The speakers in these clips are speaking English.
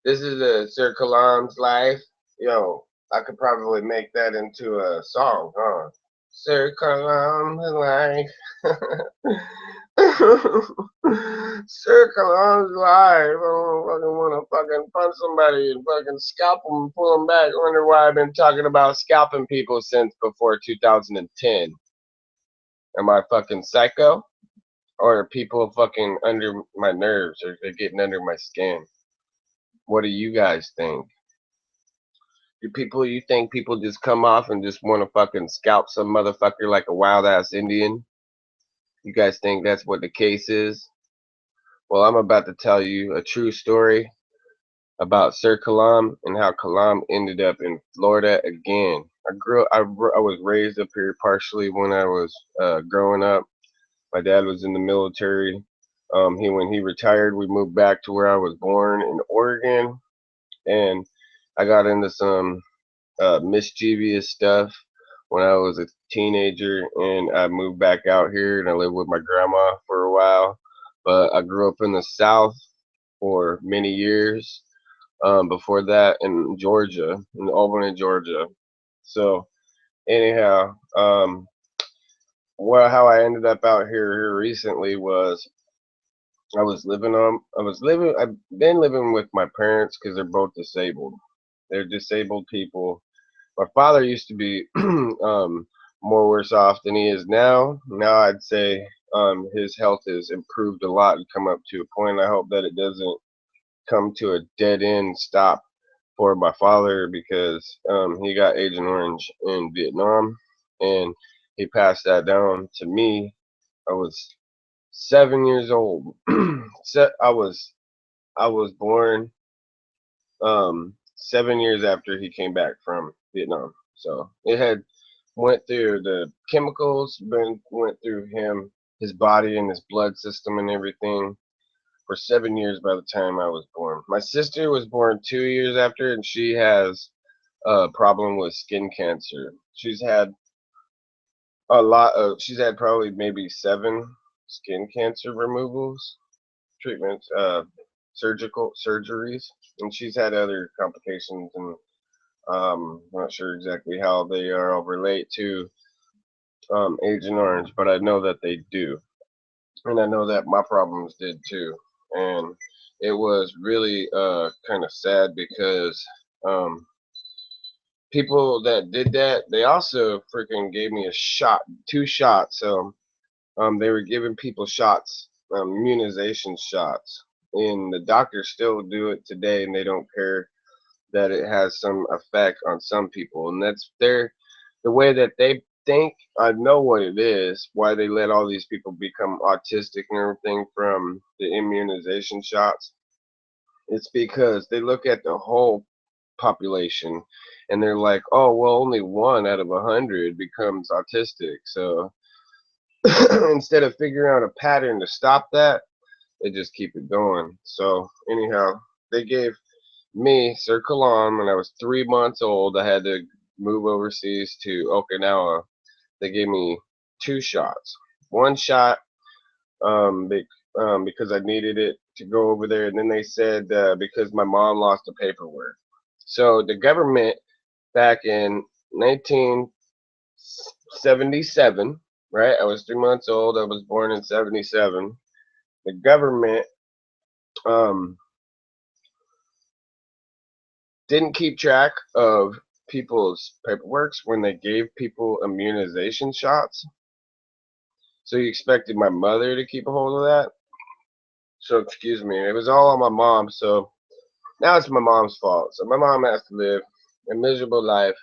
This is a Sir Colum's life. Yo, I could probably make that into a song, huh? Sir Colum's life. Sir Colum's life. I don't fucking want to fucking punch somebody and fucking scalp them and pull them back. I wonder why I've been talking about scalping people since before 2010. Am I fucking psycho? Or are people fucking under my nerves or they're getting under my skin? What do you guys think? You think people just come off and just want to fucking scalp some motherfucker like a wild ass Indian? You guys think that's what the case is? Well, I'm about to tell you a true story about Sir Kalam and how Kalam ended up in Florida again. I was raised up here partially when I was growing up. My dad was in the military. When he retired, we moved back to where I was born in Oregon, and I got into some mischievous stuff when I was a teenager, and I moved back out here and I lived with my grandma for a while. But I grew up in the South for many years. Before that, in Georgia, in Albany, Georgia. So anyhow, well, how I ended up out here recently was I've been living with my parents because they're both disabled. They're disabled people. My father used to be more worse off than he is now. Now I'd say his health has improved a lot and come up to a point. I hope that it doesn't come to a dead end stop for my father because he got Agent Orange in Vietnam and he passed that down to me. I was 7 years old. I was born 7 years after he came back from Vietnam. So it had went through the chemicals, went through his body and his blood system and everything for 7 years by the time I was born. My sister was born 2 years after, and she has a problem with skin cancer. She's had probably maybe seven skin cancer removals, treatments, surgical surgeries, and she's had other complications and I'm not sure exactly how they are all relate to Agent Orange, but I know that they do, and I know that my problems did too. And it was really kind of sad because um, people that did that, they also freaking gave me a shot, two shots. So they were giving people shots, immunization shots, and the doctors still do it today, and they don't care that it has some effect on some people, and that's the way that they think. I know what it is, why they let all these people become autistic and everything from the immunization shots. It's because they look at the whole population and they're like, oh well, only one out of 100 becomes autistic. So instead of figuring out a pattern to stop that, they just keep it going. So anyhow, they gave me, Sir Kalam, when I was 3 months old. I had to move overseas to Okinawa. They gave me two shots. One shot because I needed it to go over there, and then they said because my mom lost the paperwork. So the government back in 1977, right? I was 3 months old. I was born in 77. The government um, didn't keep track of people's paperwork when they gave people immunization shots. So you expected my mother to keep a hold of that? So excuse me, it was all on my mom. So now it's my mom's fault. So my mom has to live a miserable life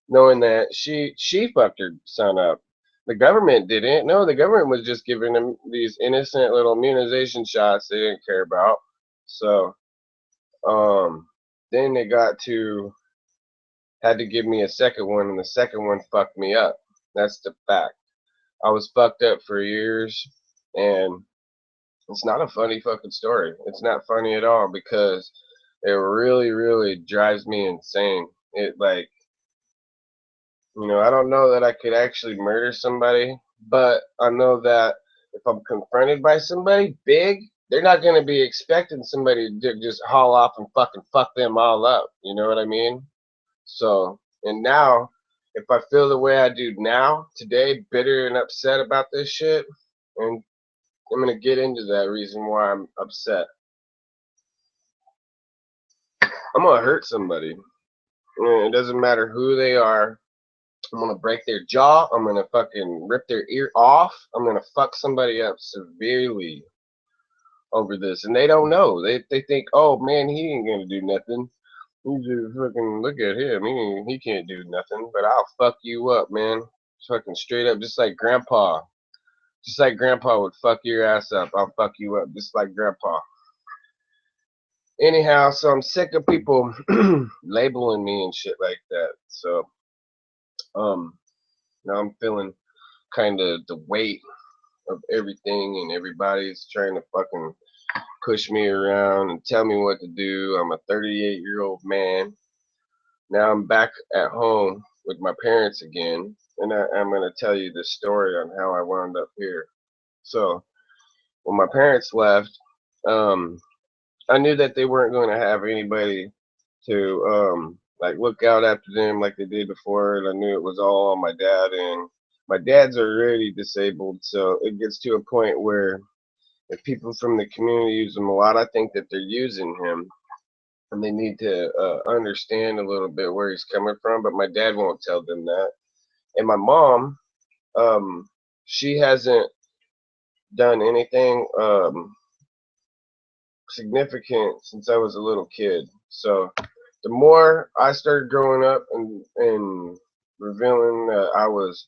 knowing that she fucked her son up. The government didn't. No, the government was just giving them these innocent little immunization shots they didn't care about. So um, then they had to give me a second one, and the second one fucked me up. That's the fact. I was fucked up for years, and it's not a funny fucking story. It's not funny at all because it really, really drives me insane. It like, I don't know that I could actually murder somebody, but I know that if I'm confronted by somebody big, they're not going to be expecting somebody to just haul off and fucking fuck them all up. You know what I mean? So, and now, if I feel the way I do now, today, bitter and upset about this shit, and I'm going to get into that reason why I'm upset. I'm going to hurt somebody. It doesn't matter who they are. I'm going to break their jaw. I'm going to fucking rip their ear off. I'm going to fuck somebody up severely over this. And they don't know. They think, oh, man, he ain't going to do nothing. You just fucking look at him. He can't do nothing. But I'll fuck you up, man. Fucking straight up, just like Grandpa. Just like Grandpa would fuck your ass up. I'll fuck you up, just like Grandpa. Anyhow, so I'm sick of people labeling me and shit like that. So, now I'm feeling kind of the weight of everything, and everybody's trying to fucking push me around and tell me what to do. I'm a 38-year-old man. Now I'm back at home with my parents again, and I'm going to tell you the story on how I wound up here. So, when my parents left, I knew that they weren't going to have anybody to like look out after them like they did before, and I knew it was all on my dad. And my dad's already disabled, so it gets to a point where if people from the community use him a lot, I think that they're using him, and they need to understand a little bit where he's coming from. But my dad won't tell them that. And my mom, she hasn't done anything significant since I was a little kid. So the more I started growing up and revealing that I was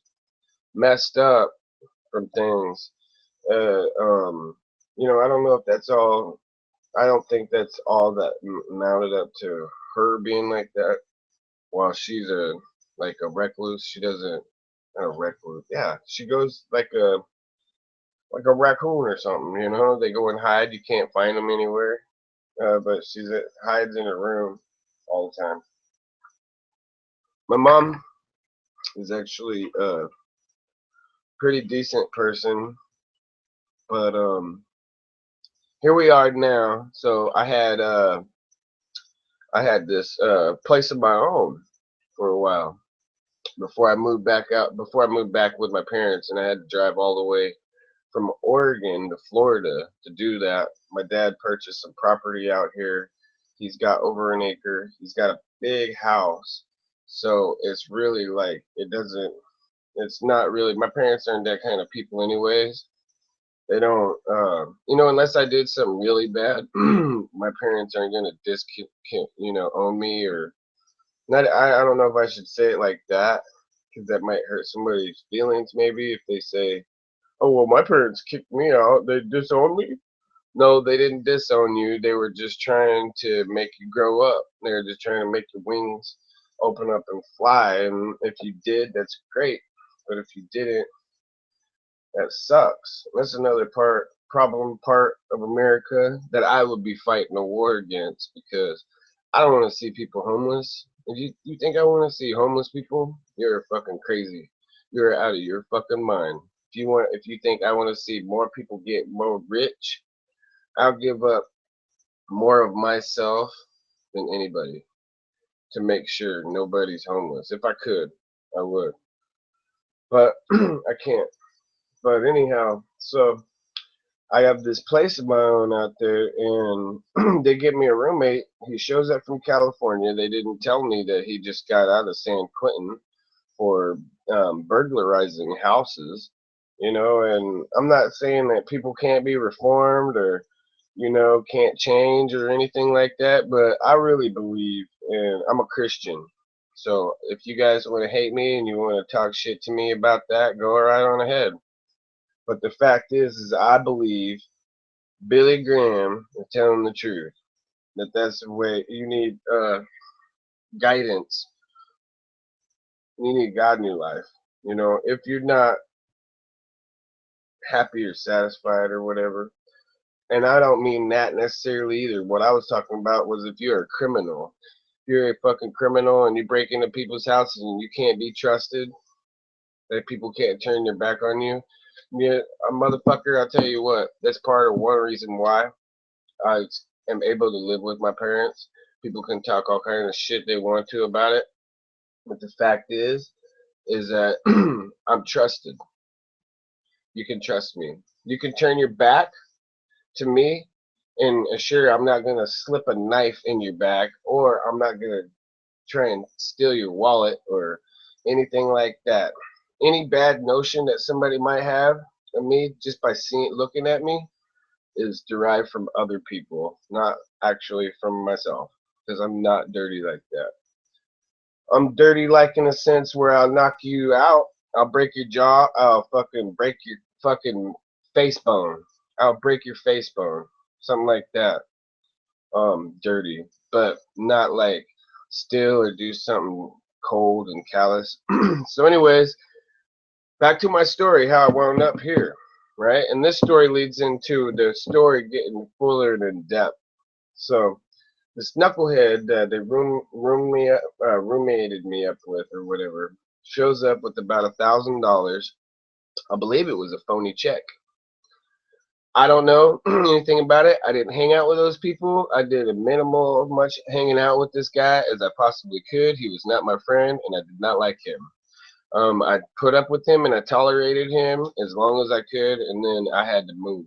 messed up from things, I don't know if that's all. I don't think that's all that mounted up to her being like that. While she's a recluse, she doesn't. Not a recluse. Yeah, she goes like a raccoon or something. They go and hide. You can't find them anywhere. But she hides in her room all the time. My mom is actually a pretty decent person, but here we are now. So I had this place of my own for a while before I moved back out. Before I moved back with my parents, and I had to drive all the way from Oregon to Florida to do that. My dad purchased some property out here. He's got over an acre. He's got a big house. So it's really like it's not really, my parents aren't that kind of people anyways. They don't, unless I did something really bad, my parents aren't going to own me or not. I don't know if I should say it like that because that might hurt somebody's feelings maybe if they say, oh, well, my parents kicked me out. They disowned me. No, they didn't disown you. They were just trying to make you grow up. They were just trying to make your wings open up and fly. And if you did, that's great. But if you didn't, that sucks. That's another problem part of America that I would be fighting a war against because I don't want to see people homeless. If you think I want to see homeless people, you're fucking crazy. You're out of your fucking mind. If you think I want to see more people get more rich, I'll give up more of myself than anybody to make sure nobody's homeless. If I could, I would. But I can't. But anyhow, so I have this place of my own out there, and they give me a roommate. He shows up from California. They didn't tell me that he just got out of San Quentin for burglarizing houses, and I'm not saying that people can't be reformed or, can't change or anything like that, but I really believe, and I'm a Christian. So if you guys want to hate me and you want to talk shit to me about that, go right on ahead. But the fact is I believe Billy Graham is telling the truth. That's the way you need guidance. You need God in your life. If you're not happy or satisfied or whatever, and I don't mean that necessarily either. What I was talking about was if you're a criminal, if you're a fucking criminal and you break into people's houses and you can't be trusted, that people can't turn their back on you, Yeah, a motherfucker, I'll tell you what, that's part of one reason why I am able to live with my parents. People can talk all kind of shit they want to about it, but the fact is that I'm trusted. You can trust me. You can turn your back to me and assure I'm not gonna slip a knife in your back, or I'm not gonna try and steal your wallet or anything like that. Any bad notion that somebody might have of me just by seeing looking at me is derived from other people, not actually from myself, because I'm not dirty like that. I'm dirty like in a sense where I'll knock you out, I'll break your jaw, I'll fucking break your fucking face bone. I'll break your face bone. Something like that. Dirty. But not like steal or do something cold and callous. So anyways, back to my story, how I wound up here. Right? And this story leads into the story getting fuller and in depth. So this knucklehead that they roommated me up with or whatever shows up with about $1,000. I believe it was a phony check. I don't know anything about it. I didn't hang out with those people. I did a minimal of much hanging out with this guy as I possibly could. He was not my friend, and I did not like him. I put up with him and I tolerated him as long as I could, and then I had to move.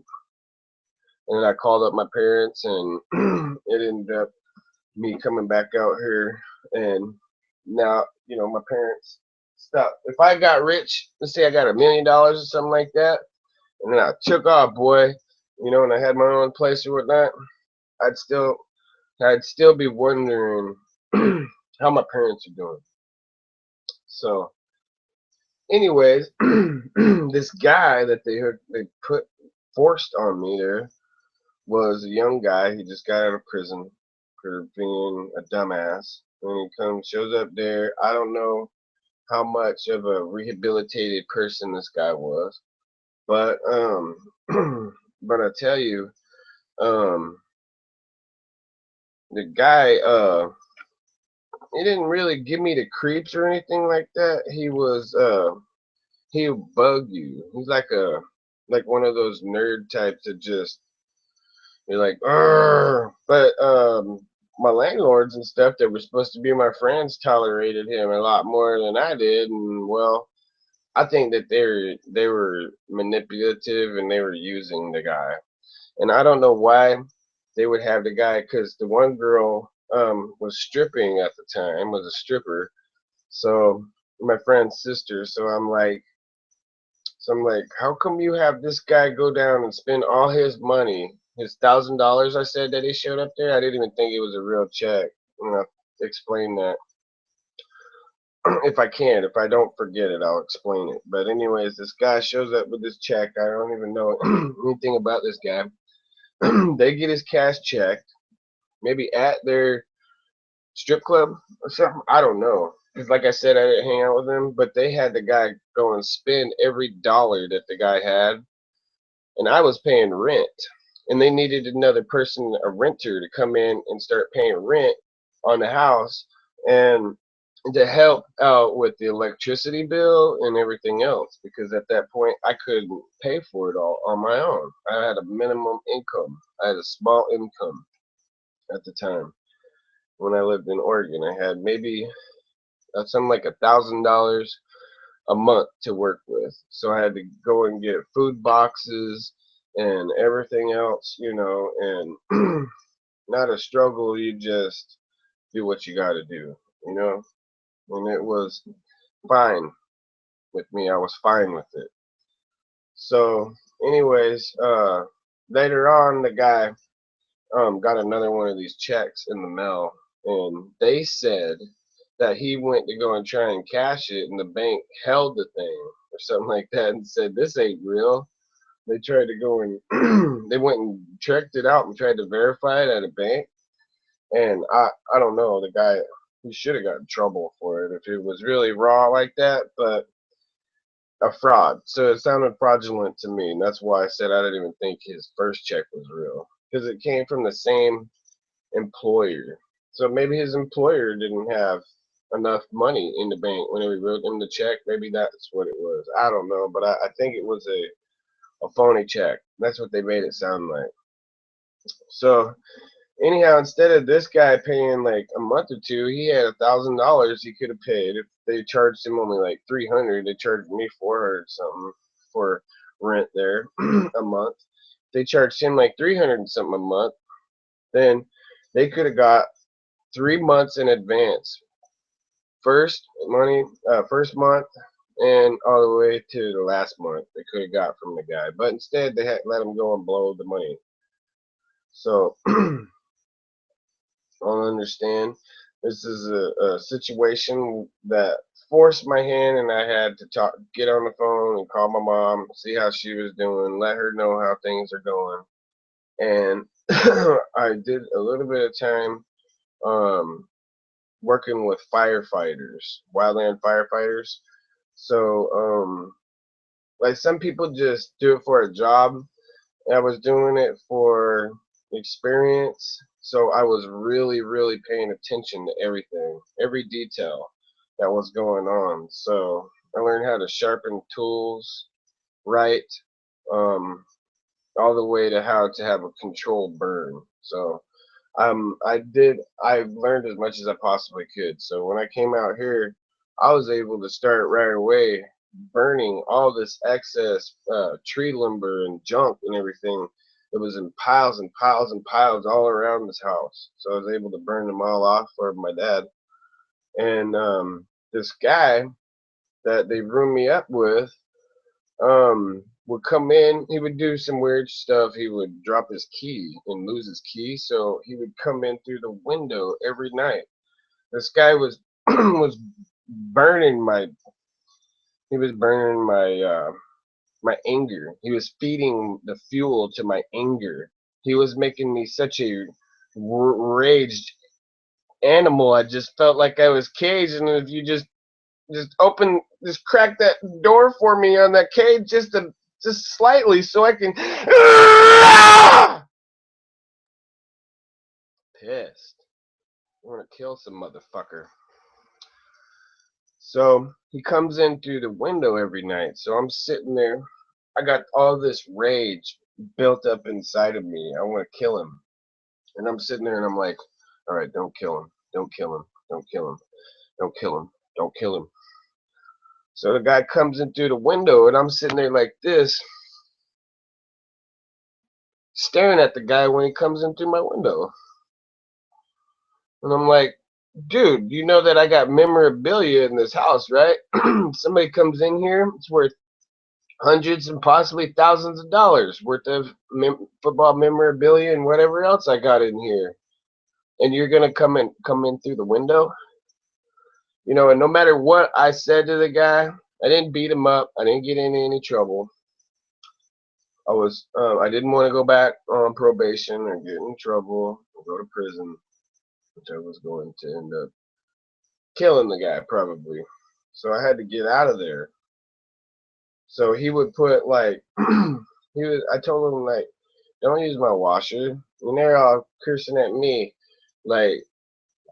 And then I called up my parents, and it ended up me coming back out here, and now my parents stop. If I got rich, let's say I got $1 million or something like that, and then I took off, boy, and I had my own place or whatnot, I'd still I'd still be wondering how my parents are doing. So, anyways, this guy that they put forced on me there was a young guy. He just got out of prison for being a dumbass. When he shows up there, I don't know how much of a rehabilitated person this guy was, but but I tell you, um, the guy he didn't really give me the creeps or anything like that. He'll bug you. He's like one of those nerd types that just you're like, "Arr!" But my landlords and stuff that were supposed to be my friends tolerated him a lot more than I did, and well, I think that they were manipulative and they were using the guy, and I don't know why they would have the guy because the one girl was stripping at the time, was a stripper, so my friend's sister. So I'm like, how come you have this guy go down and spend all his money, his $1,000? I said that he showed up there. I didn't even think it was a real check. Explain that if I can. If I don't forget it, I'll explain it. But anyways, this guy shows up with this check. I don't even know anything about this guy. They get his cash checked, maybe at their strip club or something. I don't know. Because like I said, I didn't hang out with him, but they had the guy go and spend every dollar that the guy had, and I was paying rent, and they needed another person, a renter, to come in and start paying rent on the house and to help out with the electricity bill and everything else because at that point I couldn't pay for it all on my own. I had a minimum income. I had a small income at the time when I lived in Oregon. I had maybe something like $1,000 a month to work with. So I had to go and get food boxes and everything else, and not a struggle. You just do what you got to do, you know, and it was fine with me. I was fine with it. So, anyways, later on, the guy got another one of these checks in the mail, and they said that he went to go and try and cash it, and the bank held the thing or something like that, and said this ain't real. They tried to go and they went and checked it out and tried to verify it at a bank, and I don't know, the guy, he should have got in trouble for it if it was really raw like that, but a fraud. So it sounded fraudulent to me, and that's why I said I didn't even think his first check was real because it came from the same employer. So maybe his employer didn't have enough money in the bank when he wrote him the check. Maybe that's what it was. I don't know, but I think it was a phony check. That's what they made it sound like. So anyhow, instead of this guy paying like a month or two, he had $1,000 he could have paid. If they charged him only like 300, they charged me 400 something for rent there a month. If they charged him like 300 and something a month, then they could have got 3 months in advance. First month, and all the way to the last month they could have got from the guy. But instead, they had let him go and blow the money. So I don't understand. This is a situation that forced my hand, and I had to get on the phone and call my mom, see how she was doing, let her know how things are going. And I did a little bit of time working with firefighters, wildland firefighters. So like some people just do it for a job. I was doing it for experience, so I was really, really paying attention to everything, every detail that was going on. So I learned how to sharpen tools right, um, all the way to how to have a controlled burn. So I learned as much as I possibly could. So when I came out here, I was able to start right away burning all this excess tree lumber and junk and everything. It was in piles and piles and piles all around this house. So I was able to burn them all off for my dad. And this guy that they roomed me up with would come in. He would do some weird stuff. He would drop his key and lose his key, so he would come in through the window every night. This guy was was burning my he was burning my anger. He was feeding the fuel to my anger. He was making me such a raged animal. I just felt like I was caged, and if you just crack that door for me on that cage just slightly so I can pissed. I want to kill some motherfucker. So he comes in through the window every night. So I'm sitting there. I got all this rage built up inside of me. I want to kill him. And I'm sitting there and I'm like, all right, don't kill him. Don't kill him. Don't kill him. Don't kill him. Don't kill him. So the guy comes in through the window and I'm sitting there like this, staring at the guy when he comes in through my window. And I'm like, dude, you know that I got memorabilia in this house, right? Somebody comes in here, it's worth hundreds and possibly thousands of dollars worth of football memorabilia and whatever else I got in here. And you're gonna come in through the window? You know, and no matter what I said to the guy, I didn't beat him up. I didn't get in any trouble. I didn't want to go back on probation or get in trouble or go to prison, which I was going to end up killing the guy probably. So I had to get out of there. So he would put like I told him like, don't use my washer. And they're all cursing at me, like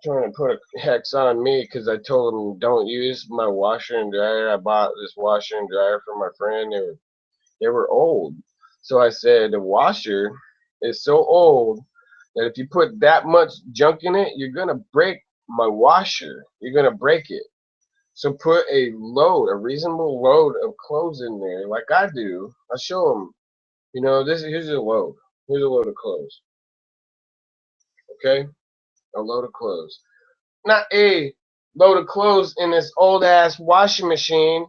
trying to put a hex on me because I told them don't use my washer and dryer. I bought this washer and dryer for my friend. They were old. So I said the washer is so old that if you put that much junk in it, you're gonna break my washer. You're gonna break it. So put a reasonable load of clothes in there, like I do. I show them, you know, here's a load. Here's a load of clothes. Okay, a load of clothes. Not a load of clothes in this old ass washing machine.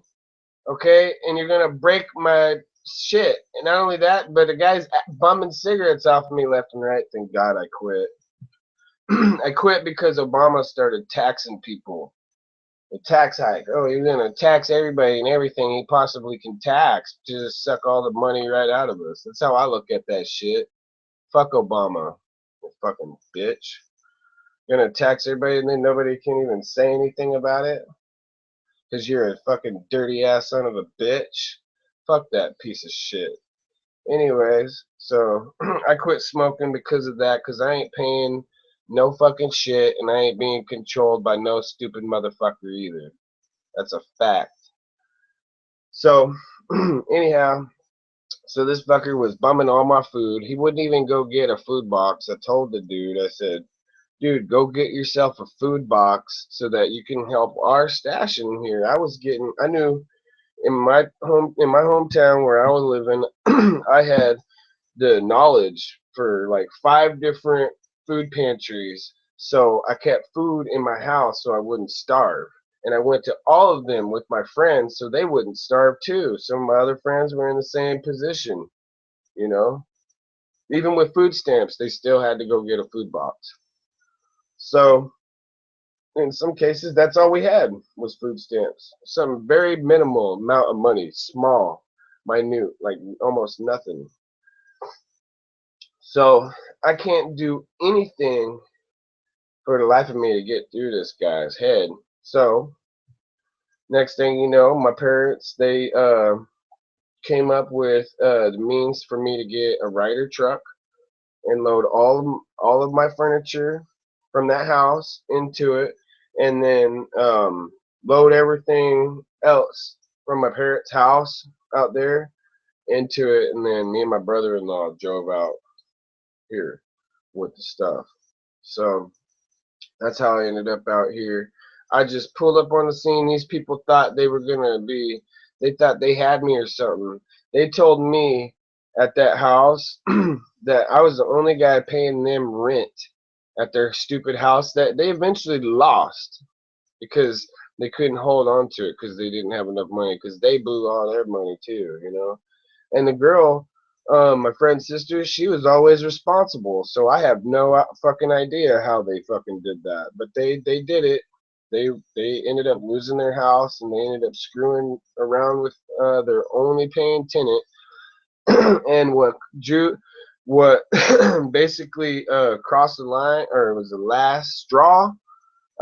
Okay, and you're gonna break my shit. And not only that, but the guy's bumming cigarettes off of me left and right. Thank God I quit. I quit because Obama started taxing people. The tax hike. Oh, you're gonna tax everybody and everything he possibly can tax to just suck all the money right out of us. That's how I look at that shit. Fuck Obama, you fucking bitch. You're gonna tax everybody and then nobody can even say anything about it because you're a fucking dirty ass son of a bitch. Fuck that piece of shit. Anyways, so I quit smoking because of that, because I ain't paying no fucking shit and I ain't being controlled by no stupid motherfucker either. That's a fact. So anyhow, So this fucker was bumming all my food. He wouldn't even go get a food box. I told the dude, I said, dude, go get yourself a food box so that you can help our stash in here. I knew in my hometown where I was living, I had the knowledge for like 5 different food pantries. So I kept food in my house so I wouldn't starve. And I went to all of them with my friends so they wouldn't starve too. Some of my other friends were in the same position, you know. Even with food stamps, they still had to go get a food box. So in some cases, that's all we had was food stamps. Some very minimal amount of money, small, minute, like almost nothing. So I can't do anything for the life of me to get through this guy's head. So next thing you know, my parents, they came up with the means for me to get a Ryder truck and load all of my furniture from that house into it, and then load everything else from my parents' house out there into it, and then me and my brother-in-law drove out here with the stuff. So that's how I ended up out here. I just pulled up on the scene. These people thought they were gonna be, they thought they had me or something. They told me at that house that I was the only guy paying them rent at their stupid house that they eventually lost because they couldn't hold on to it because they didn't have enough money because they blew all their money too, you know. And the girl, my friend's sister, she was always responsible. So I have no fucking idea how they fucking did that, but they did it. They ended up losing their house and they ended up screwing around with their only paying tenant. And what basically crossed the line, or was the last straw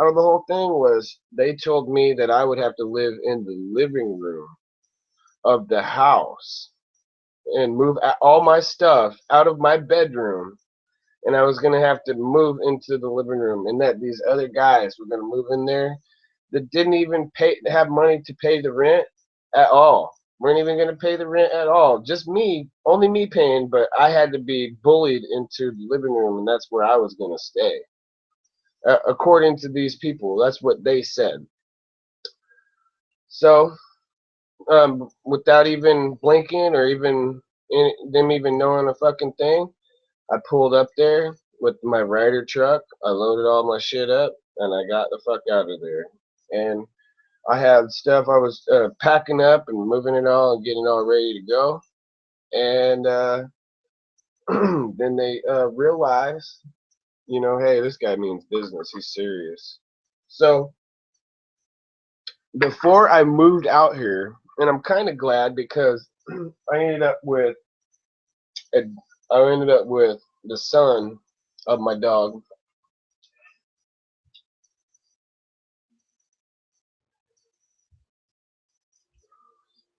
out of the whole thing, was they told me that I would have to live in the living room of the house and move all my stuff out of my bedroom, and I was going to have to move into the living room, and that these other guys were going to move in there that didn't even have money to pay the rent at all. Weren't even going to pay the rent at all. Just me, only me paying, but I had to be bullied into the living room, and that's where I was going to stay. According to these people, that's what they said. So, without even blinking or even them even knowing a fucking thing, I pulled up there with my Ryder truck. I loaded all my shit up, and I got the fuck out of there. And I had stuff I was packing up and moving it all and getting all ready to go. And then they realized, you know, hey, this guy means business. He's serious. So before I moved out here, and I'm kind of glad because I ended up with the son of my dog.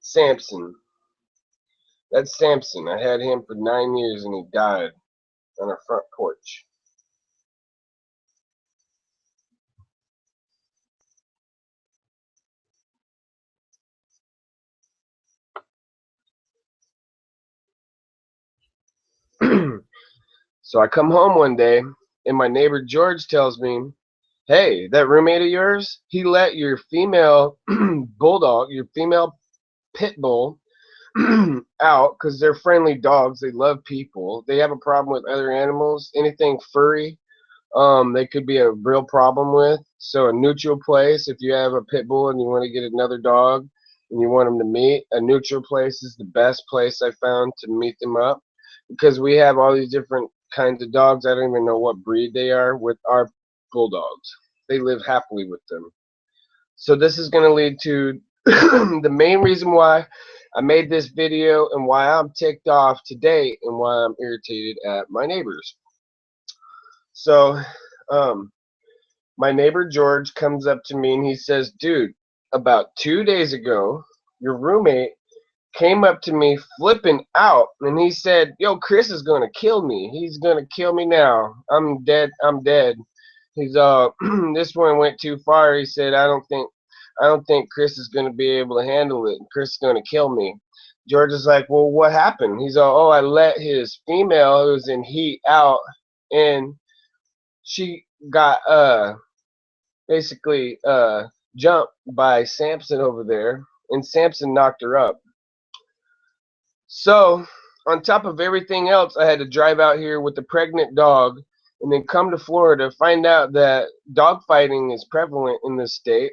Sampson. That's Sampson. I had him for 9 years and he died on our front porch. So I come home one day and my neighbor George tells me, hey, that roommate of yours, he let your female bulldog, your female pit bull out because they're friendly dogs. They love people. They have a problem with other animals. Anything furry, they could be a real problem with. So a neutral place, if you have a pit bull and you want to get another dog and you want them to meet, a neutral place is the best place I found to meet them up because we have all these different kinds of dogs. I don't even know what breed they are with our bulldogs. They live happily with them. So this is going to lead to the main reason why I made this video and why I'm ticked off today and why I'm irritated at my neighbors. So, my neighbor George comes up to me and he says, dude, about 2 days ago, your roommate came up to me flipping out and he said, yo, Chris is going to kill me. He's going to kill me now. I'm dead. I'm dead. He's this one went too far. He said, I don't think Chris is going to be able to handle it. Chris is going to kill me. George is like, well, what happened? He's like, oh, I let his female who was in heat out, and she got basically jumped by Sampson over there, and Sampson knocked her up. So on top of everything else, I had to drive out here with a pregnant dog, and then come to Florida, find out that dog fighting is prevalent in this state,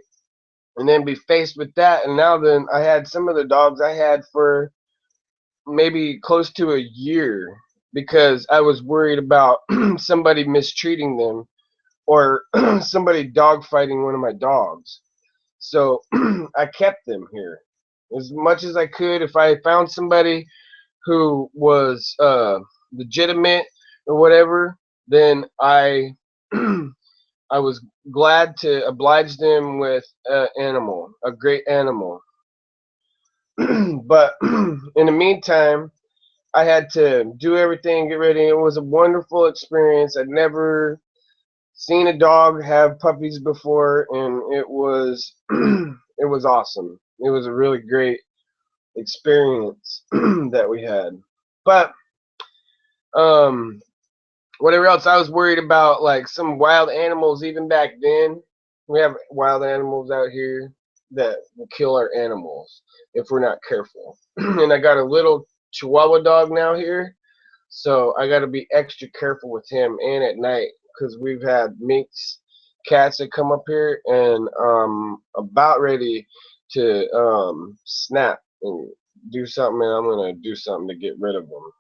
and then be faced with that. And now then I had some of the dogs I had for maybe close to a year because I was worried about somebody mistreating them or somebody dog fighting one of my dogs. So I kept them here as much as I could. If I found somebody who was legitimate or whatever, then I I was glad to oblige them with an animal, a great animal. But in the meantime, I had to do everything, get ready. It was a wonderful experience. I'd never seen a dog have puppies before, and it was it was awesome. It was a really great experience that we had. But whatever else, I was worried about like some wild animals. Even back then, we have wild animals out here that will kill our animals if we're not careful. And I got a little Chihuahua dog now here, so I got to be extra careful with him and at night because we've had minks, cats that come up here and about ready to snap and do something, and I'm gonna do something to get rid of them,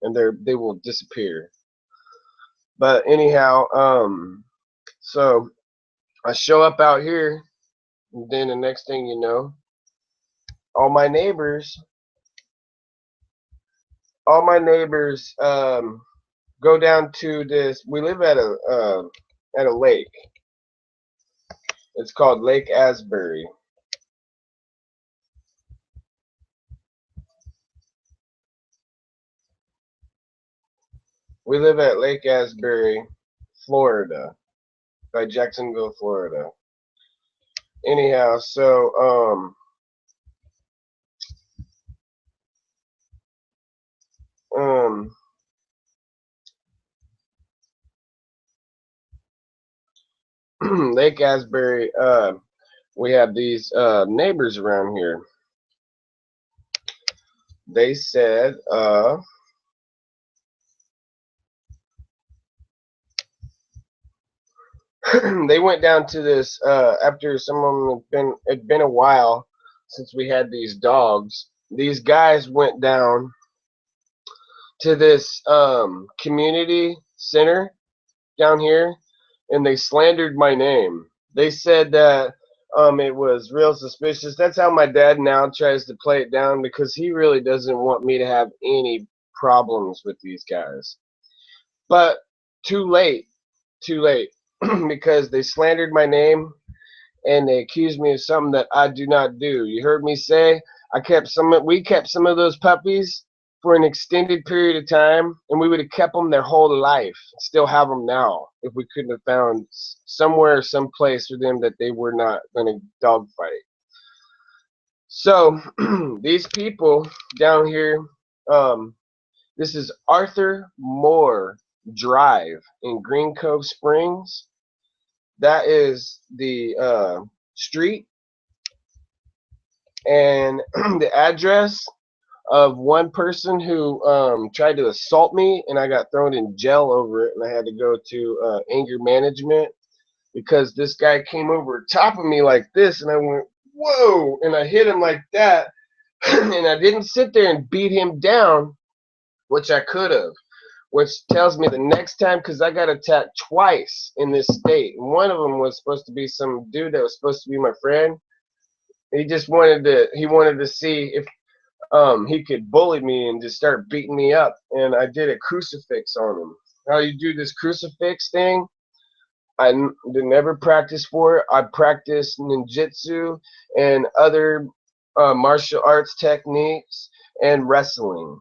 and they will disappear. But anyhow, so I show up out here, and then the next thing you know, all my neighbors go down to this. We live at a lake. It's called Lake Asbury. We live at Lake Asbury, Florida, by Jacksonville, Florida. Anyhow, so Lake Asbury, we have these neighbors around here. They said they went down to this after some of them had been a while since we had these dogs. These guys went down to this community center down here, and they slandered my name. They said that it was real suspicious. That's how my dad now tries to play it down, because he really doesn't want me to have any problems with these guys. But too late, because they slandered my name and they accused me of something that I do not do. You heard me say we kept some of those puppies for an extended period of time, and we would have kept them their whole life, still have them now, if we couldn't have found somewhere, some place for them that they were not going to dogfight. So these people down here, this is Arthur Moore Drive in Green Cove Springs. That is the street, and the address of one person who tried to assault me, and I got thrown in jail over it, and I had to go to anger management because this guy came over top of me like this, and I went, whoa, and I hit him like that, and I didn't sit there and beat him down, which I could have, which tells me the next time, because I got attacked twice in this state, and one of them was supposed to be some dude that was supposed to be my friend. He just wanted to see if he could bully me and just start beating me up, and I did a crucifix on him. How you do this crucifix thing, I never practiced for it. I practiced ninjutsu and other martial arts techniques and wrestling.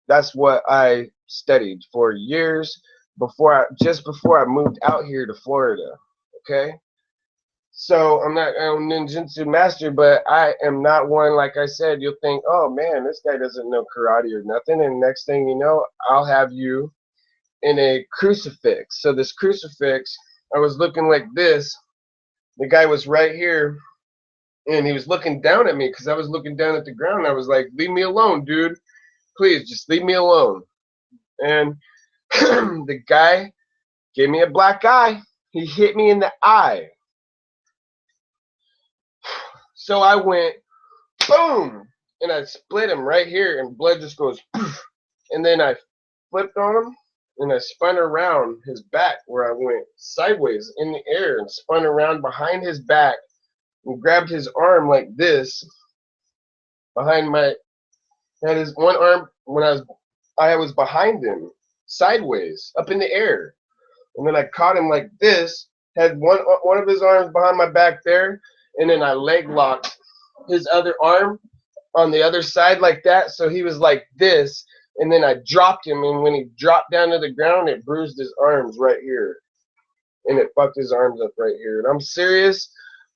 That's what I studied for years just before I moved out here to Florida. Okay, So I'm not a ninjutsu master, but I am not one, like I said, you'll think, oh man, this guy doesn't know karate or nothing. And next thing you know, I'll have you in a crucifix. So this crucifix, I was looking like this. The guy was right here, and he was looking down at me because I was looking down at the ground. I was like, leave me alone, dude. Please, just leave me alone. And the guy gave me a black eye. He hit me in the eye. So I went, boom, and I split him right here, and blood just goes, poof. And then I flipped on him, and I spun around his back where I went sideways in the air and spun around behind his back and grabbed his arm like this behind my, had his one arm when I was behind him, sideways, up in the air. And then I caught him like this, had one of his arms behind my back there, and then I leg locked his other arm on the other side like that, so he was like this, and then I dropped him, and when he dropped down to the ground, it bruised his arms right here, and it fucked his arms up right here. And I'm serious,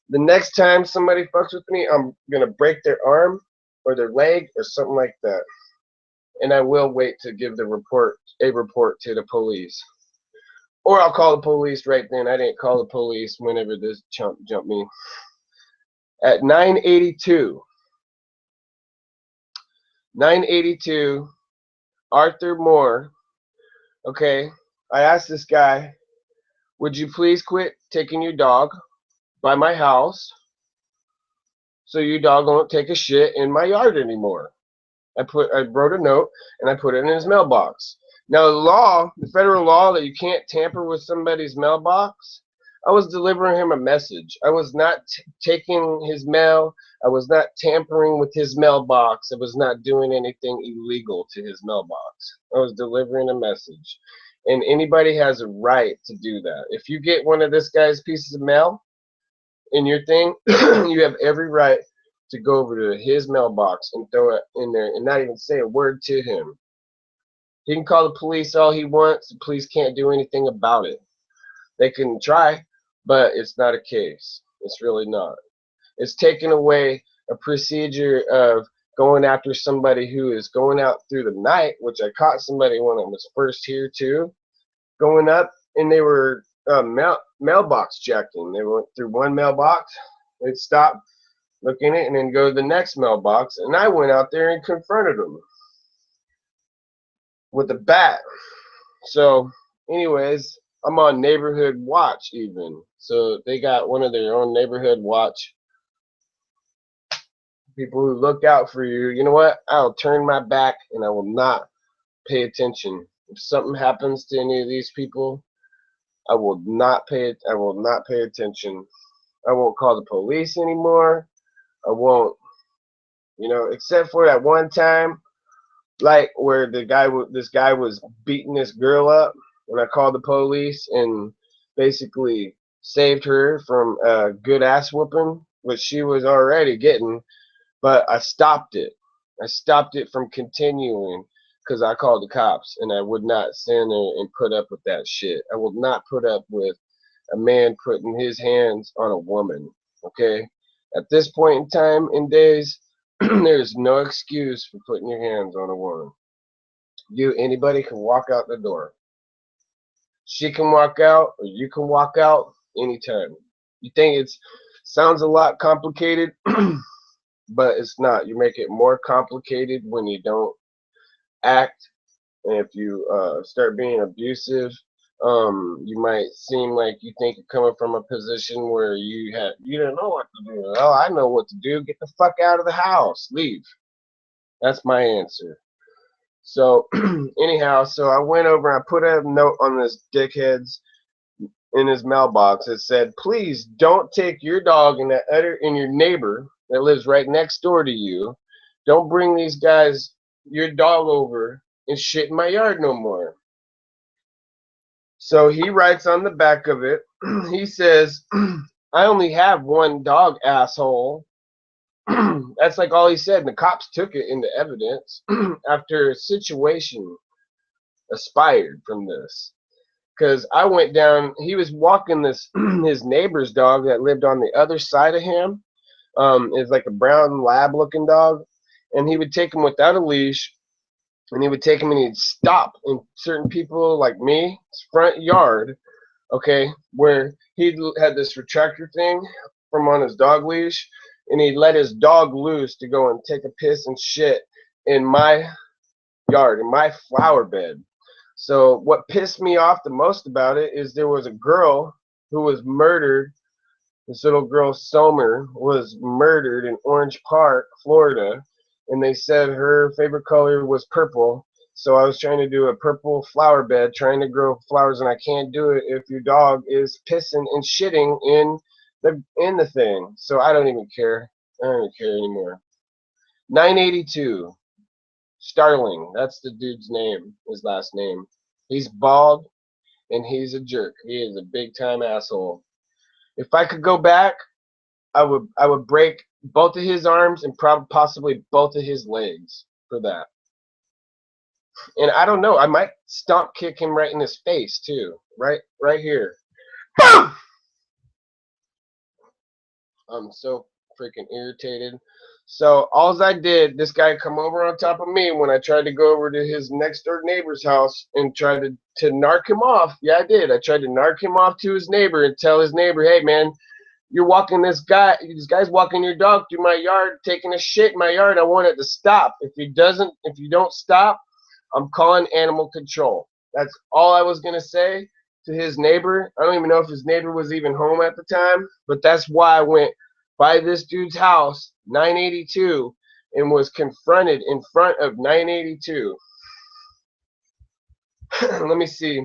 the next time somebody fucks with me, I'm gonna break their arm or their leg or something like that. And I will wait to give a report to the police. Or I'll call the police right then. I didn't call the police whenever this chump jumped me. At 9:82, Arthur Moore, okay, I asked this guy, would you please quit taking your dog by my house so your dog won't take a shit in my yard anymore? I wrote a note and I put it in his mailbox. Now the federal law that you can't tamper with somebody's mailbox, I was delivering him a message. I was not taking his mail. I was not tampering with his mailbox. I was not doing anything illegal to his mailbox. I was delivering a message. And anybody has a right to do that. If you get one of this guy's pieces of mail in your thing, you have every right to go over to his mailbox and throw it in there and not even say a word to him. He can call the police all he wants. The police can't do anything about it. They can try, but it's not a case. It's really not. It's taking away a procedure of going after somebody who is going out through the night, which I caught somebody when I was first here too, going up, and they were mailbox checking. They went through one mailbox, they'd stop, look in it, and then go to the next mailbox. And I went out there and confronted them with a bat. So, anyways, I'm on neighborhood watch even. So they got one of their own neighborhood watch people who look out for you. You know what? I'll turn my back and I will not pay attention. If something happens to any of these people, I will not pay attention. I won't call the police anymore. I won't, except for that one time, like where this guy was beating this girl up, and I called the police and basically saved her from a good ass whooping, which she was already getting, but I stopped it. I stopped it from continuing because I called the cops, and I would not stand there and put up with that shit. I will not put up with a man putting his hands on a woman, okay? At this point in time in days, there's no excuse for putting your hands on a woman. Anybody can walk out the door. She can walk out, or you can walk out anytime. You think it sounds a lot complicated, but it's not. You make it more complicated when you don't act, and if you start being abusive, you might seem like you think you're coming from a position where you don't know what to do. Oh, I know what to do. Get the fuck out of the house. Leave. That's my answer. So anyhow, so I went over and I put a note on this dickhead's in his mailbox. It said, please don't take your dog and your neighbor that lives right next door to you. Don't bring these guys, your dog, over and shit in my yard no more. So he writes on the back of it, he says, I only have one dog, asshole. That's like all he said. And the cops took it into evidence after a situation aspired from this. because I went down. He was walking this his neighbor's dog that lived on the other side of him. It's like a brown lab looking dog, and he would take him without a leash, and he would take him and he'd stop in certain people like me front yard, okay, where he had this retractor thing from on his dog leash, and he'd let his dog loose to go and take a piss and shit in my yard, in my flower bed. So what pissed me off the most about it is there was a girl who was murdered. This little girl, Somer, was murdered in Orange Park, Florida, and they said her favorite color was purple. So I was trying to do a purple flower bed, trying to grow flowers, and I can't do it if your dog is pissing and shitting in the thing. So I don't even care. I don't even care anymore. 982. Starling. That's the dude's name, his last name. He's bald, and he's a jerk. He is a big-time asshole. If I could go back, I would break both of his arms and probably possibly both of his legs for that. And I don't know, I might stomp kick him right in his face too. Right here. Boom! I'm so freaking irritated. So alls I did, this guy come over on top of me when I tried to go over to his next door neighbor's house and tried to narc him off. Yeah, I did. I tried to narc him off to his neighbor and tell his neighbor, hey man, you're walking this guy's walking your dog through my yard, taking a shit in my yard. I want it to stop. If you don't stop, I'm calling animal control. That's all I was gonna say to his neighbor. I don't even know if his neighbor was even home at the time, but that's why I went by this dude's house, 982, and was confronted in front of 982. Let me see.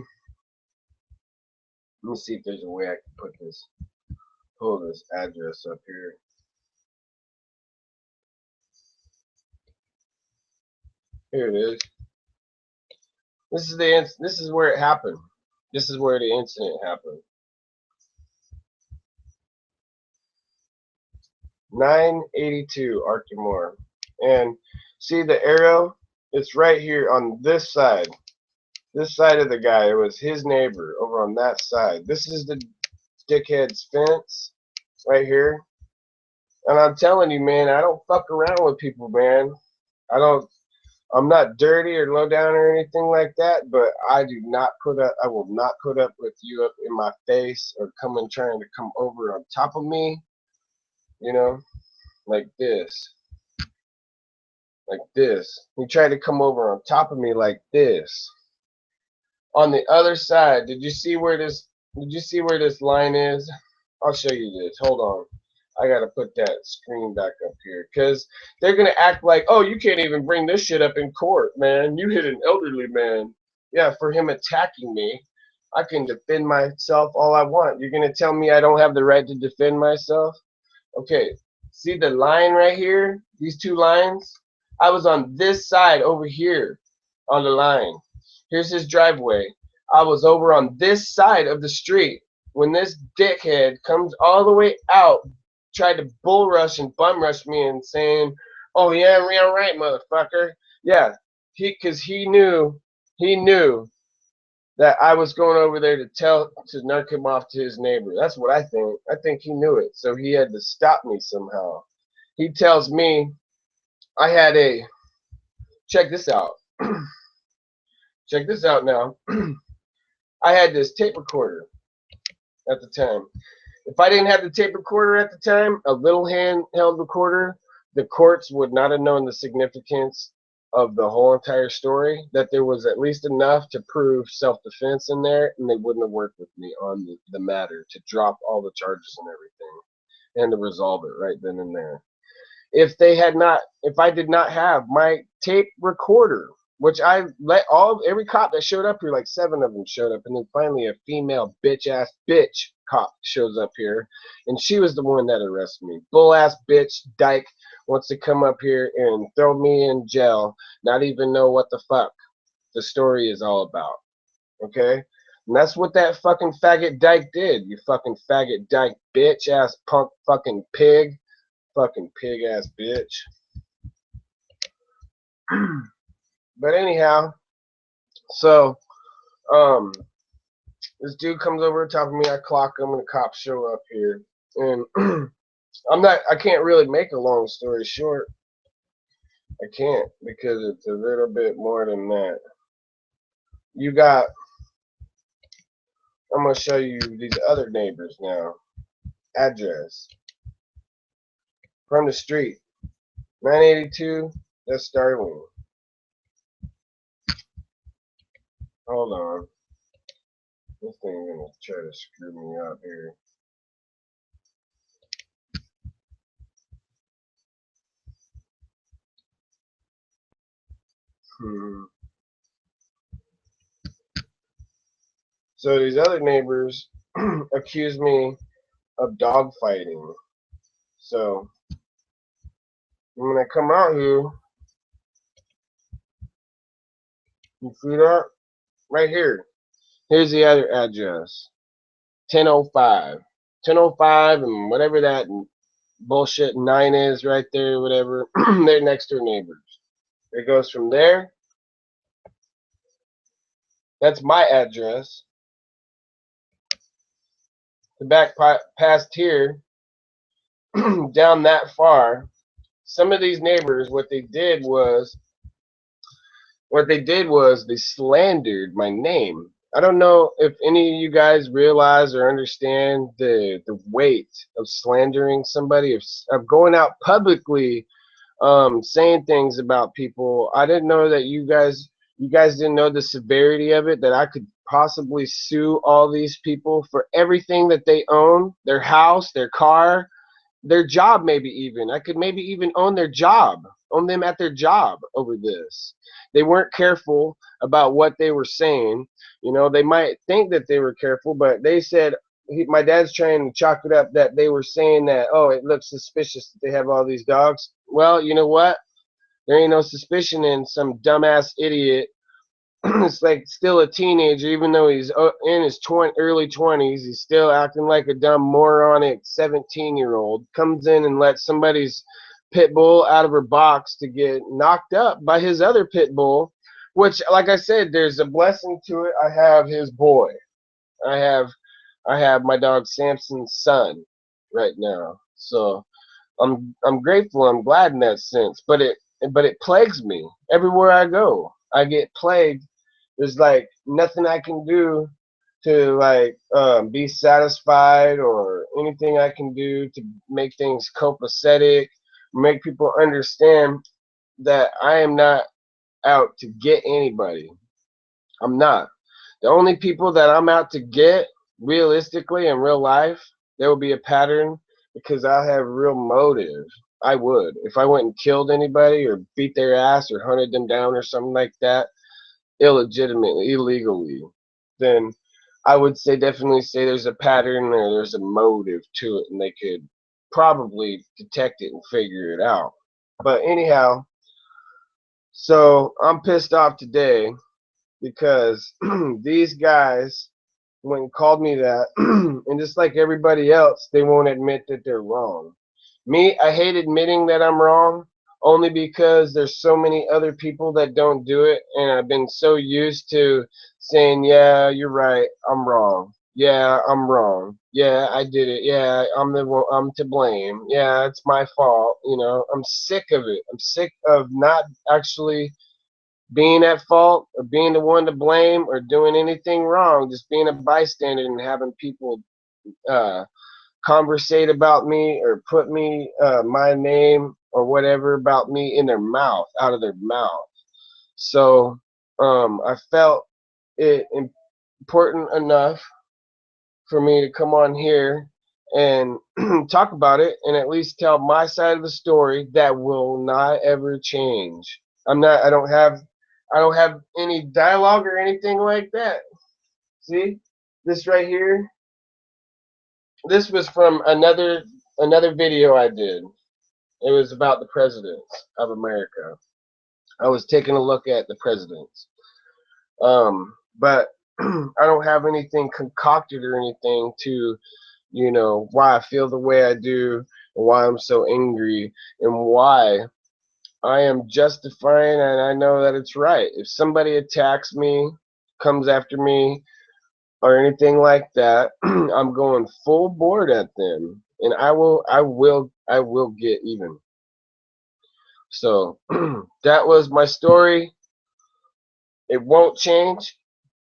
Let me see if there's a way I can put this. Pull this address up here. Here it is. This is where it happened. This is where the incident happened. 982 Archimore. And see the arrow? It's right here on this side. This side of the guy. It was his neighbor over on that side. This is the dickhead's fence right here. And I'm telling you, man, I don't fuck around with people, man. I'm not dirty or low down or anything like that, but I will not put up with you up in my face or trying to come over on top of me, you know, like this. Like this. He tried to come over on top of me like this. On the other side, did you see where this line is? I'll show you this. Hold on. I gotta put that screen back up here because they're gonna act like, oh, you can't even bring this shit up in court, man. You hit an elderly man. Yeah, for him attacking me, I can defend myself all I want. You're gonna tell me I don't have the right to defend myself? Okay, see the line right here? These two lines? I was on this side over here on the line. Here's his driveway. I was over on this side of the street when this dickhead comes all the way out, tried to bull rush and bum rush me and saying, oh yeah, right, motherfucker. Yeah, because he knew that I was going over there to knock him off to his neighbor. That's what I think. I think he knew it, so he had to stop me somehow. He tells me check this out. Check this out now. I had this tape recorder at the time. If I didn't have the tape recorder at the time, a little handheld recorder, the courts would not have known the significance of the whole entire story, that there was at least enough to prove self-defense in there, and they wouldn't have worked with me on the matter to drop all the charges and everything and to resolve it right then and there. If I did not have my tape recorder, which I let every cop that showed up here, like 7 of them showed up, and then finally a female bitch cop shows up here, and she was the one that arrested me. Bull ass bitch dyke wants to come up here and throw me in jail, not even know what the fuck the story is all about. Okay? And that's what that fucking faggot dyke did, you fucking faggot dyke bitch ass punk fucking pig. Fucking pig ass bitch. But anyhow, so This dude comes over the top of me. I clock him, and the cops show up here. And I can't really make a long story short. I can't because it's a little bit more than that. You got, I'm going to show you these other neighbors now. Address. From the street. 982, that's Starling. Hold on. This thing's going to try to screw me up here. So these other neighbors accuse me of dog fighting. So when I come out here, you see that? Right here. Here's the other address. 1005. 1005 and whatever that bullshit 9 is right there, whatever. They're next door neighbors. It goes from there. That's my address. The back past here, down that far. Some of these neighbors, what they did was they slandered my name. I don't know if any of you guys realize or understand the weight of slandering somebody, of going out publicly, saying things about people. I didn't know that you guys didn't know the severity of it, that I could possibly sue all these people for everything that they own, their house, their car, their job, maybe even. I could maybe even own their job, own them at their job over this. They weren't careful about what they were saying. You know, they might think that they were careful, but they said, my dad's trying to chalk it up that they were saying that, oh, it looks suspicious that they have all these dogs. Well, you know what? There ain't no suspicion in some dumbass idiot. It's like still a teenager, even though he's in his early 20s. He's still acting like a dumb moronic 17-year-old. Comes in and lets somebody's pit bull out of her box to get knocked up by his other pit bull, which, like I said, there's a blessing to it. I have his boy. I have my dog Sampson's son right now. So I'm grateful. I'm glad in that sense. But it plagues me everywhere I go. I get plagued. There's like nothing I can do to like be satisfied, or anything I can do to make things copacetic, make people understand that I am not out to get anybody. I'm not. The only people that I'm out to get, realistically in real life, there will be a pattern, because I have real motive. I would. If I went and killed anybody or beat their ass or hunted them down or something like that, illegitimately, illegally, then I would definitely say there's a pattern or there's a motive to it, and they could probably detect it and figure it out. But anyhow, so I'm pissed off today because these guys went and called me that, and just like everybody else, they won't admit that they're wrong. Me, I hate admitting that I'm wrong, only because there's so many other people that don't do it, and I've been so used to saying, yeah, you're right, I'm wrong. Yeah, I'm wrong. Yeah, I did it. Yeah, I'm to blame. Yeah, it's my fault. You know, I'm sick of it. I'm sick of not actually being at fault or being the one to blame or doing anything wrong, just being a bystander and having people uh, conversate about me or put me my name or whatever about me in their mouth, out of their mouth. So I felt it important enough for me to come on here and talk about it, and at least tell my side of the story that will not ever change. I don't have any dialogue or anything like that. See? This right here, this was from another video I did. It was about the presidents of America. I was taking a look at the presidents. But I don't have anything concocted or anything to, why I feel the way I do, and why I'm so angry, and why I am justifying, and I know that it's right. If somebody attacks me, comes after me, or anything like that, I'm going full board at them, and I will get even. So that was my story. It won't change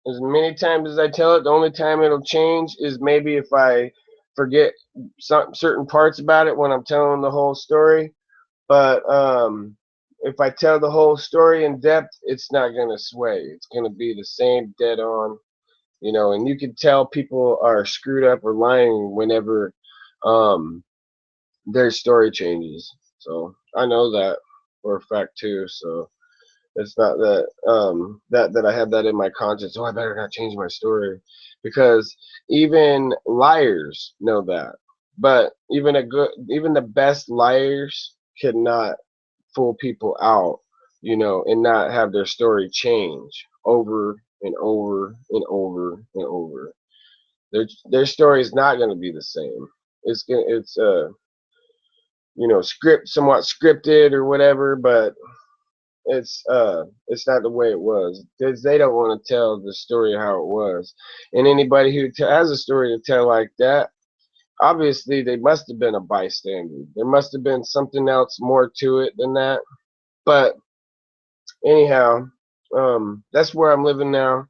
as many times as I tell it. The only time it'll change is maybe if I forget some certain parts about it when I'm telling the whole story. But if I tell the whole story in depth, it's not gonna sway. It's gonna be the same dead on, and you can tell people are screwed up or lying whenever um, their story changes. So I know that for a fact too. So it's not that that I have that in my conscience. Oh, I better not change my story, because even liars know that. But even the best liars cannot fool people out, and not have their story change over and over and over and over. Their story is not going to be the same. It's somewhat scripted or whatever, but it's not the way it was, because they don't want to tell the story of how it was. And anybody who has a story to tell like that, obviously they must have been a bystander. There must have been something else more to it than that. But anyhow, that's where I'm living now,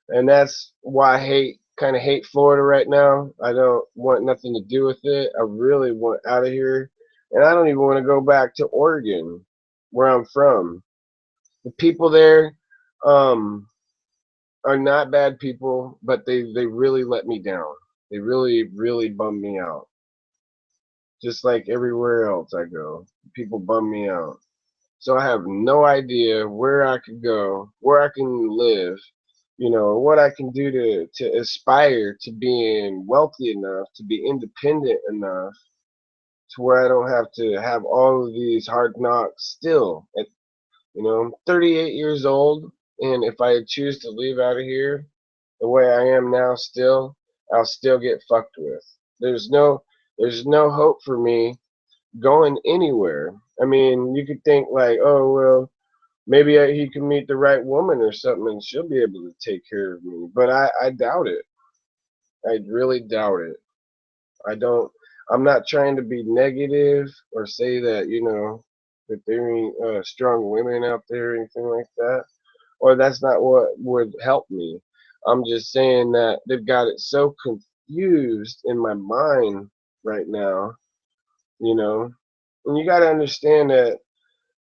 and that's why I kind of hate Florida right now. I don't want nothing to do with it. I really want out of here, and I don't even want to go back to Oregon, where I'm from. The people there, um, are not bad people, but they really let me down. They really bum me out. Just like everywhere else I go, people bum me out. So I have no idea where I could go, where I can live, or what I can do to aspire to being wealthy enough, to be independent enough, to where I don't have to have all of these hard knocks still. I'm 38 years old, and if I choose to leave out of here the way I am now, I'll still get fucked with. There's no, there's no hope for me going anywhere. I mean, you could think like, oh well, maybe he can meet the right woman or something, and she'll be able to take care of me. But I doubt it. I really doubt it. I don't. I'm not trying to be negative or say that that there ain't strong women out there or anything like that, or that's not what would help me. I'm just saying that they've got it so confused in my mind right now, you know. And you got to understand that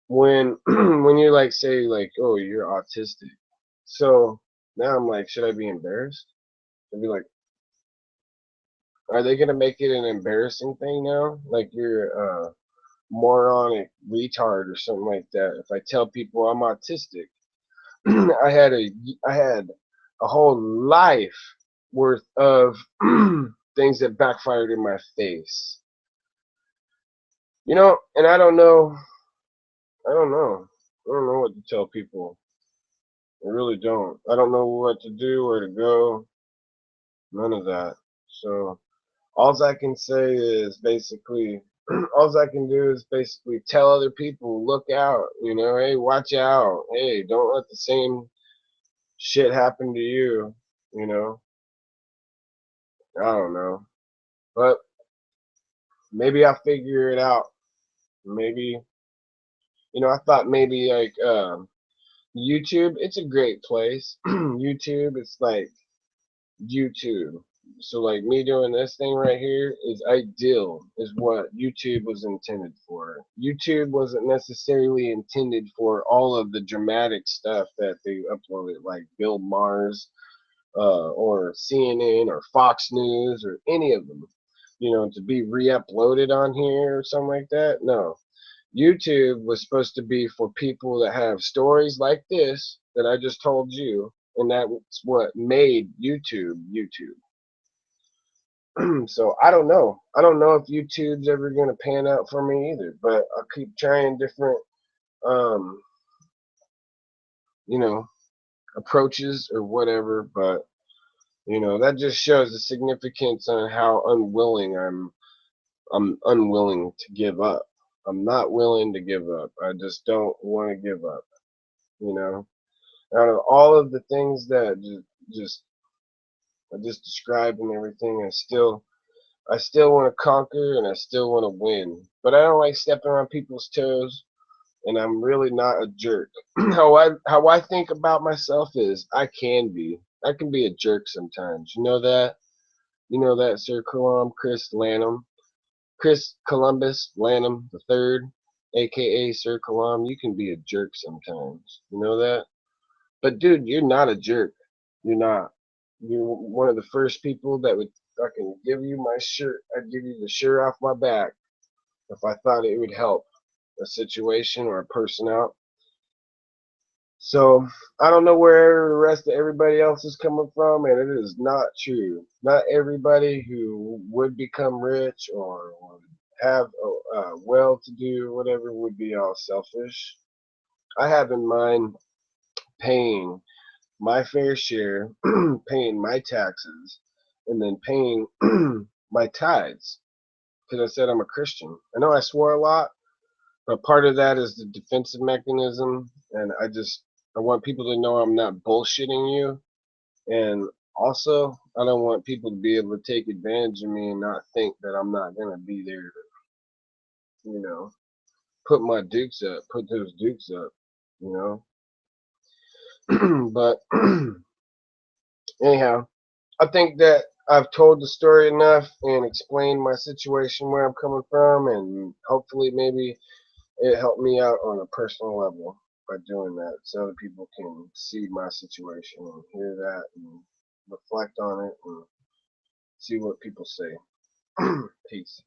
when when you like say like, oh, you're autistic. So now I'm like, should I be embarrassed? I'd be like, are they gonna make it an embarrassing thing now? Like you're a moronic retard or something like that. If I tell people I'm autistic, I had a I had a whole life worth of things that backfired in my face. And I don't know. I don't know what to tell people. I really don't. I don't know what to do, where to go, none of that. So all I can say is basically, all I can do is basically tell other people, look out, hey, watch out, hey, don't let the same shit happen to you, you know. I don't know, but maybe I'll figure it out. Maybe, I thought maybe like YouTube, it's a great place. YouTube, it's like YouTube. So like me doing this thing right here is ideal, is what YouTube was intended for. YouTube wasn't necessarily intended for all of the dramatic stuff that they uploaded, like Bill Maher's, or CNN or Fox News or any of them, to be re-uploaded on here or something like that. No, YouTube was supposed to be for people that have stories like this that I just told you, and that's what made YouTube. So I don't know. I don't know if YouTube's ever gonna pan out for me either. But I'll keep trying different, um, you know, approaches or whatever. But that just shows the significance on how unwilling I'm unwilling to give up. I'm not willing to give up. I just don't want to give up. You know, out of all of the things that just I just described and everything. I still want to conquer and I still want to win. But I don't like stepping on people's toes, and I'm really not a jerk. How I think about myself is I can be a jerk sometimes. You know that? You know that, Sir Colum, Chris Columbus Lanham the third, aka Sir Colum. You can be a jerk sometimes. You know that? But dude, you're not a jerk. You're not. You're one of the first people that would fucking give you my shirt. I'd give you the shirt off my back if I thought it would help a situation or a person out. So I don't know where the rest of everybody else is coming from, and it is not true. Not everybody who would become rich or would have well-to-do, whatever, would be all selfish. I have in mind paying my fair share, paying my taxes, and then paying my tithes. Because I said I'm a Christian. I know I swore a lot, but part of that is the defensive mechanism, and I want people to know I'm not bullshitting you, and also I don't want people to be able to take advantage of me and not think that I'm not gonna be there to, you know, put those dukes up, you know. But anyhow, I think that I've told the story enough and explained my situation, where I'm coming from, and hopefully maybe it helped me out on a personal level by doing that, so other people can see my situation and hear that and reflect on it and see what people say. Peace.